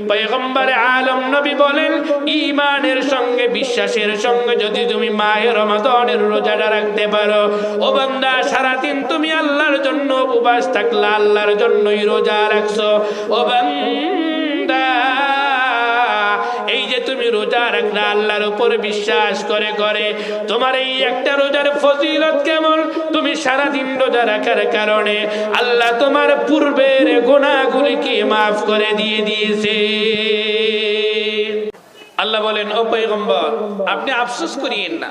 পয়গম্বরে আলম নবী বলেন, ঈমানের সঙ্গে বিশ্বাসের সঙ্গে যদি তুমি মাহে রমাদানের রোজাটা রাখতে পারো, ও বান্দা সারাদিন তুমি আল্লাহর জন্য উপবাস থাকলা, আল্লাহর জন্যই রোজা রাখছো। ও বান্দা, এই যে তুমি রোজা রাখলা আল্লাহর উপর বিশ্বাস করে করে, তোমার এই একটা রোজার ফজিলত কেমন, তুমি সারাদিন রোজা রাখার কারণে আল্লাহ তোমার পূর্বের গুনাহগুলিকে মাফ করে দিয়েছে। আল্লাহ বলেন, ও পয়গম্বর আপনি আফসোস করিয়েন না,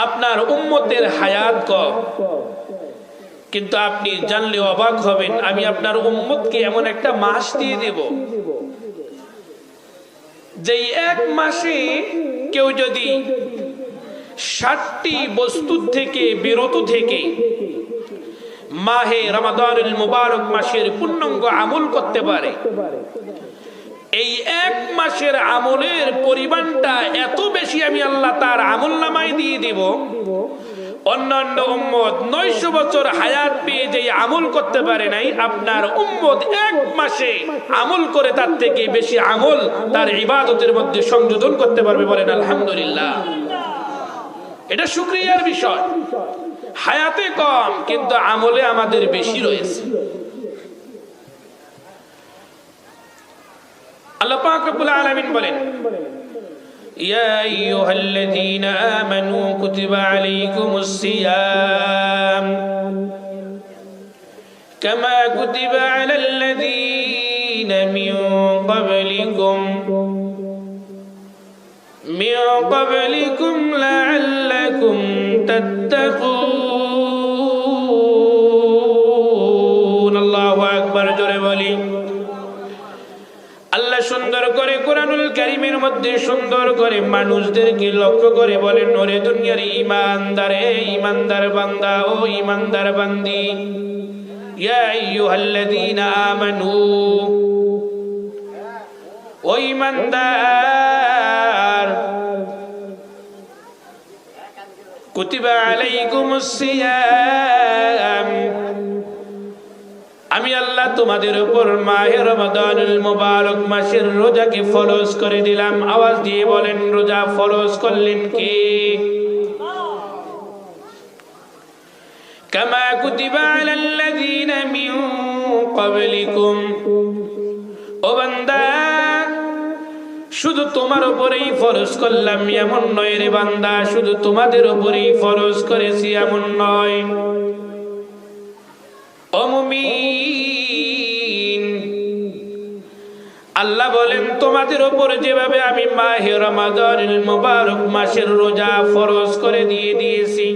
আপনার উম্মতের হায়াত কম, কিন্তু আপনি জানলে অবাক হবেন, আমি আপনার উম্মতকে এমন একটা মাস দিয়ে দেব, যে এক মাসে কেউ যদি 60টি বস্তু থেকে বিরত থেকে মাহে রমাদানুল মুবারক মাসের পূর্ণাঙ্গ আমল করতে পারে, এই এক মাসের আমলের পরিমাণটা এত বেশি আমি আল্লাহ তার আমলনামায় দিয়ে দেব, অন্যান্য উম্মত 900 বছর হায়াত পেয়ে যে আমল করতে পারে নাই, আপনার উম্মত এক মাসে আমল করে তার থেকে বেশি আমল তার ইবাদতের মধ্যে সংযোজন করতে পারবে। বলেন আলহামদুলিল্লাহ। এটা শুকরিয়ার বিষয়। হায়াতে কম কিন্তু আমলে আমাদের বেশি রয়েছে। আল্লাহ পাক রব্বুল আলামিন বলেন, يا أيها الذين آمنوا كتب عليكم الصيام كما كتب على الذين من قبلكم لعلكم تتقون الله أكبر জোরে বলি। আল্লাহ সুন্দর করে কোরআনুল কারীমের মধ্যে সুন্দর করে মানুষদেরকে লক্ষ্য করে বলেন, ওরে দুনিয়ার ঈমানদার, ঈমানদার বান্দা ও ঈমানদার বান্দি, ইয়া আইয়ুহাল্লাযীনা আমানু, ও ঈমানদার, কুতিবা আলাইকুমুস সিয়াম, আমি আল্লাহ তোমাদের উপর মাহে রমাদানুল মুবারক মাসের রোজাকে ফরজ করে দিলাম। আওয়াজ দিয়ে বলেন, রোজা ফরজ করলেন কে? কামা কুতিবা আলাল্লাযীনা মিন ক্বাবলিকুম, ও বান্দা শুধু তোমার উপরেই ফরজ করলাম এমন নয় রে বান্দা, শুধু তোমাদের উপরেই ফরজ করেছি এমন নয়। ও মুমিন, আল্লাহ বলেন তোমাদের উপর যেভাবে আমি মাহে রমাদানুল মুবারক মাসের রোজা ফরজ করে দিয়েছি,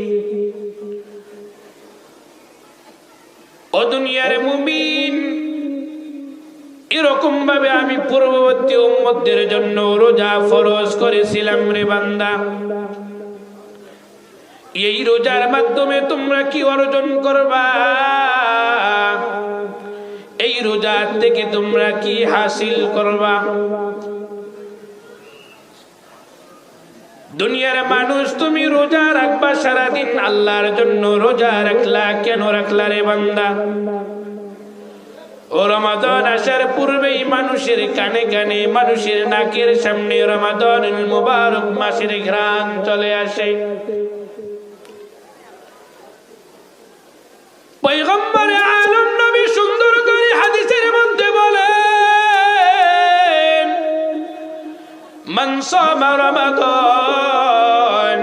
ও দুনিয়ার মুমিন এরকম ভাবে আমি পূর্ববর্তী উম্মতদের জন্য রোজা ফরজ করেছিলাম রে বান্দা। এই রোজার মাধ্যমে তোমরা কি অর্জন করবা? এই রোজা থেকে তোমরা কি হাসিল করবা? দুনিয়ার মানুষ, তুমি রোজা রাখবা সারাদিন আল্লাহর জন্য, রোজা রাখলা কেন রাখলা রে বান্দা? ও রমাদান আসার পূর্বেই মানুষের কানে কানে, মানুষের নাকের সামনে রমাদানুল মুবারক মাসের ঘ্রাণ চলে আসে। পয়গম্বরে আলম নবী সুন্দর করে হাদিসের মধ্যে বলেন, মান সামা রমাদান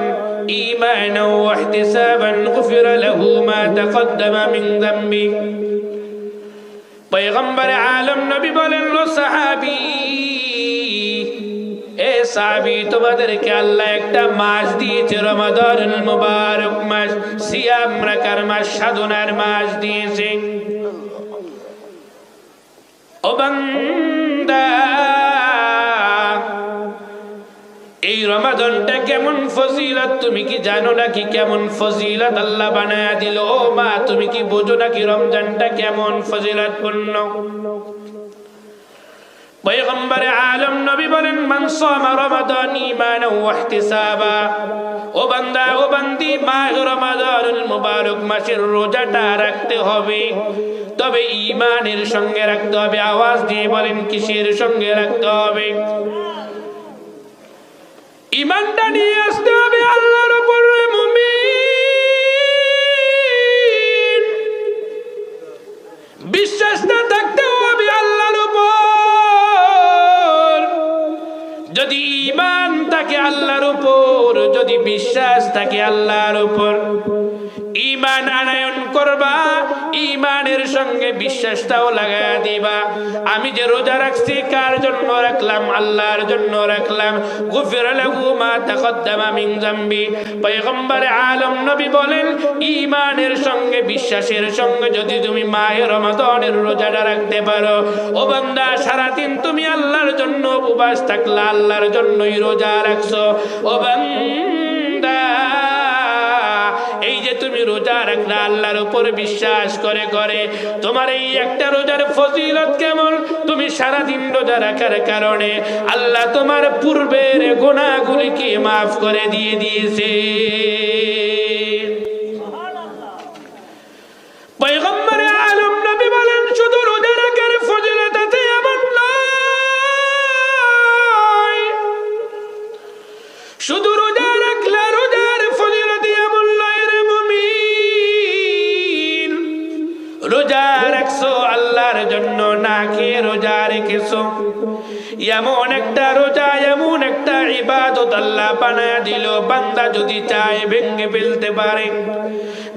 ঈমানান ওয়া ইহতিসাবান গুফিরা লাহু মা তাকদ্দামা মিন যামবি। পয়গম্বরে আলম নবী বলেন, ও সাহাবী, এ সাহাবী, তোমাদেরকে আল্লাহ একটা মাস দিয়েছে, রমাদানুল মুবারক মাস, সিয়াম রাখার মাস, সাধনার মাস দিয়েছে। ও বান্দা, এই রমাদানটা কেমন ফজিলত তুমি কি জানো নাকি? কেমন ফজিলত আল্লাহ বানায়া দিল। ও মা, তুমি কি বোঝো নাকি রমজানটা কেমন ফজিলতপূর্ণ? পয়গম্বরে আলম নবী বলেন, মান সামা রমাদান ঈমানান ওয়া ইহতিসাবা, ও বান্দা ও বান্দি, মাহে রমাদানুল মুবারক মাসের রোজাটা রাখতে হবে। তবে ঈমানের সঙ্গে রাখতে হবে। আওয়াজ দিয়ে বলেন কিসের সঙ্গে রাখতে হবে? ঈমানটা নিয়ে আসতে হবে আল্লাহর উপর। মুমিন বিশ্বাসটা থাকতে হবে আল্লাহর উপর। যদি ঈমান থাকে আল্লাহর উপর, যদি বিশ্বাস থাকে আল্লাহর উপর, ঈমান আনয়ন করবা, ঈমানের সঙ্গে বিশ্বাসটাও লাগায়া দিবা। আমি যে রোজা রাখছি কার জন্য রাখলাম? আল্লাহর জন্য রাখলাম। গুফিরা লাহু মা তাকদ্দামা মিন যামবি। পয়গম্বর আলম নবী বলেন, ঈমানের সঙ্গে বিশ্বাসের সঙ্গে যদি তুমি মাহে রমাদানের রোজাটা রাখতে পারো, ও বান্দা সারাদিন তুমি আল্লাহর জন্য উপবাস থাকলা, আল্লাহর জন্যই রোজা রাখছো। ও বান্দা এই যে তুমি রোজা রাখলা আল্লাহর উপর বিশ্বাস করে করে, তোমার এই একটা রোজার ফজিলত কেমন? তুমি সারাদিন রোজা রাখার কারণে আল্লাহ তোমার পূর্বের গুনাহগুলিকে মাফ করে দিয়ে দিয়েছে। পয়গম্বর আলম নবী বলেন, শুধু রোজা রাখার ফজিলত আছে এমন নয়, শুধু রোজা রাখলা রোজার ফজিলত এমন নয় রে মুমিন। রোজা রাখছো আল্লাহর জন্য, না খেয়ে রোজা রেখেছো, এমন একটা রোজা, এমন একটা ইবাদত আল্লাহ বানায়া দিল। বান্দা যদি চায় ভেঙে ফেলতে পারে,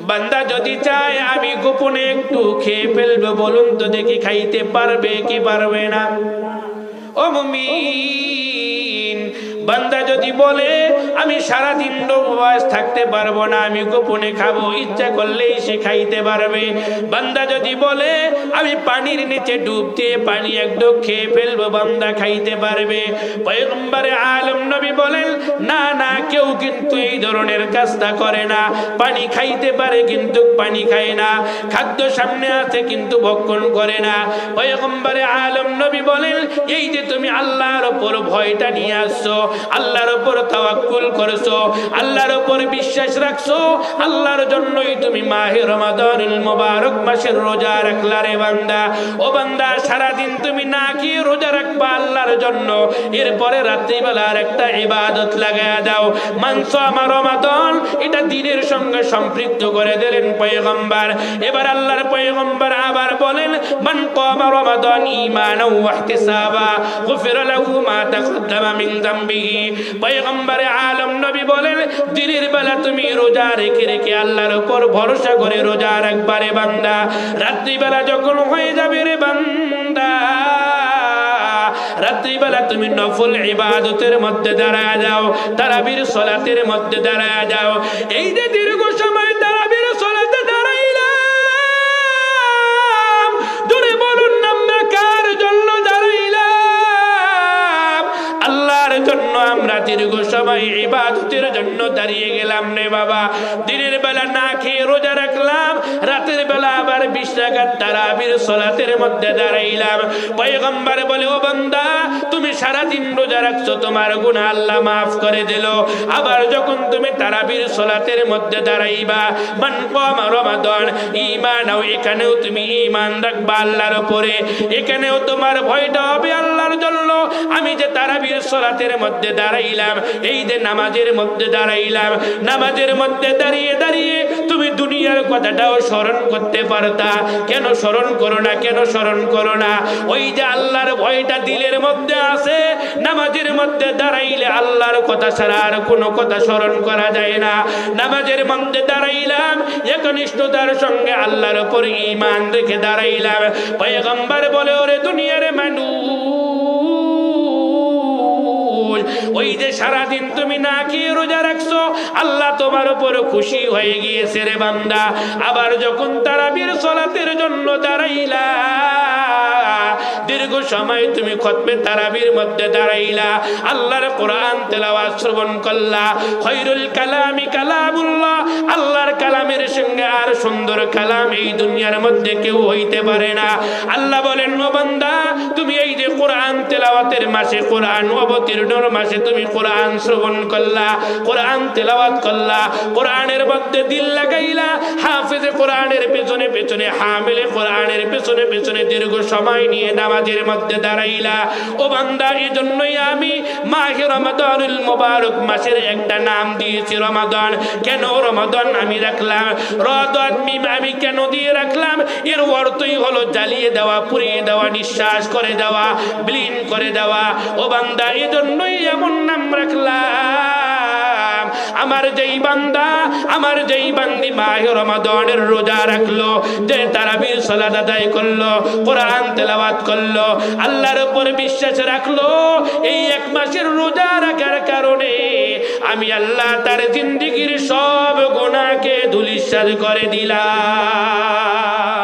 বান্দা যদি চায় আমি গোপনে একটু খেয়ে ফেলবো, বলুন তো দেখি খাইতে পারবে কি পারবে না? ও মুমিন, বান্দা যদি বলে আমি সারাদিন উপবাস থাকতে পারবো না, আমি গোপনে খাবো, ইচ্ছা করলেই সে খাইতে পারবে। বান্দা যদি বলে আমি পানির নিচে ডুব দিয়ে পানি একটু খেয়ে ফেলবো, বান্দা খাইতে পারবে। পয়গম্বর আলম নবী বলেন, না না, কেউ কিন্তু এই ধরনের কাজটা করে না। পানি খাইতে পারে কিন্তু পানি খায় না, খাদ্য সামনে আছে কিন্তু ভক্ষণ করে না। পয়গম্বর আলম নবী বলেন, এই যে তুমি আল্লাহর উপর ভয়টা নিয়ে আসছো, আল্লাহর উপর তাওয়াক্কুল করছো, আল্লাহর উপর বিশ্বাস রাখছো, আল্লাহর জন্যই তুমি মাহে রমাদানুল মুবারক মাসের রোজা রাখলা রে বান্দা। ও বান্দা সারাদিন তুমি না খেয়ে রোজা রাখবা আল্লাহর জন্য, এরপরে রাত্রিবেলার একটা ইবাদত লাগায়া দাও। মান সামা রমাদান, এটা দিনের সঙ্গে সম্পৃক্ত করে দিলেন পয়গম্বর। এবার আল্লাহর পয়গম্বর আবার বলেন, মান কামা রমাদান ঈমানাও ওয়া ইহতিসাবা গুফিরা লাহু মা তাকদ্দামা মিন যামবিহি। পয়গম্বর আলম নবী বলেন, দিনের বেলা তুমি রোজা রেখে রেখে আল্লাহর উপর ভরসা করে রোজা রাখবা রে বান্দা। রাত্রিবেলা যখন হয়ে যাবে রে বান্দা, রাত্রিবেলা তুমি নফল ইবাদতের মধ্যে দাঁড়ায় যাও, তারাবির সালাতের মধ্যে দাঁড়ায় যাও। এই যে দীর্ঘ সময় তারাবির সালাতে দাঁড়াইলাম, দূরে বলুন আমরা কার জন্য দাঁড়াইলাম? আল্লাহর জন্য আমরা দীর্ঘ সময় ইবাদতের জন্য দাঁড়িয়ে গেলাম রে বাবা। দিনের বেলা না খেয়ে রোজা রাখলাম, রাতের বেলা আবার 20 রাকাত তারাবির সালাতের মধ্যে দাঁড়াইলাম। পয়গম্বর বলে, ও বান্দা তুমি সারাদিন রোজা রাখছো, তোমার গুনাহ আল্লাহ মাফ করে দিল। আবার যখন তুমি তারাবির সালাতের মধ্যে দাঁড়াইবা, মান কামা রমাদান ঈমানাও, এখানেও তুমি ঈমান রাখবা আল্লাহর উপরে, এখানেও তোমার ভয়টা হবে আল্লাহর জন্য। আমি যে তারাবির সালাতের মধ্যে দাঁড়াইলাম, এই যে নামাজের মধ্যে দাঁড়াইলাম, নামাজের মধ্যে দাঁড়িয়ে দাঁড়িয়ে তুমি দুনিয়ার কথাটাও স্মরণ করতে পারতা, কেন স্মরণ করো না? কেন স্মরণ করো না? ওই যে আল্লাহর ভয়টা দিলের মধ্যে আছে, নামাজের মধ্যে দাঁড়াইলে আল্লাহর কথা ছাড়া আর কোনো কথা স্মরণ করা যায় না। নামাজের মধ্যে দাঁড়াইলাম, একনিষ্ঠতার সঙ্গে আল্লাহর উপর ঈমান রেখে দাঁড়াইলাম। পয়গম্বর বলে, ওরে দুনিয়ার মানুষ, ওই যে সারাদিন তুমি না খেয়ে রোজা রাখছো, আল্লাহ তোমার উপর খুশি হয়ে গিয়েছে রে বান্দা। আবার যখন তারাবির সালাতের জন্য দাঁড়াইলা, দীর্ঘ সময় তুমি খতমে তারাবির মধ্যে দাঁড়াইলা, আল্লাহর কোরআন তেলাওয়াত শ্রবণ করলা। খায়রুল কালামি কালামুল্লাহ, আল্লাহর কালামের সঙ্গে আর সুন্দর কালাম এই দুনিয়ার মধ্যে কেউ হইতে পারে না। আল্লাহ বলেন, ও বান্দা তুমি এই যে কোরআন তেলাওয়াতের মাসে, কোরআন অবতীর্ণর মাসে তুমি কোরআন শ্রবণ করলা, কোরআন তেলাওয়াত করলা, কোরআনের মধ্যে দিল লাগাইলা, হাফেজে কোরআনের পেছনে পেছনে, হামিলে কোরআনের পেছনে পেছনে দীর্ঘ সময় নিয়ে নামাজের মধ্যে দাঁড়াইলা। ও বান্দা, এজন্যই আমি মাহে রমাদানুল মুবারক মাসের একটা নাম দিয়েছি রমাদান। কেন রমাদান আমি রাখলাম, আমি কেন দিয়ে রাখলাম? এর অর্থই হলো জ্বালিয়ে দেওয়া, পুড়িয়ে দেওয়া, নিঃশ্বাস করে দেওয়া, বিলীন করে দেওয়া। ও বান্দা, এজন্যই এমন নাম রাখলাম। আমার যেই বান্দা, আমার যেই বান্দি মাহে রমাদানের রোজা রাখলো, যে তারাবির সালাত আদায় করলো, কোরআন তেলাওয়াত করলো, আল্লাহর উপর বিশ্বাস রাখলো, এই এক মাসের রোজা রাখার কারণে আমি আল্লাহ তার জিন্দেগীর সব গুনাহকে ধূলিসাৎ করে দিলাম।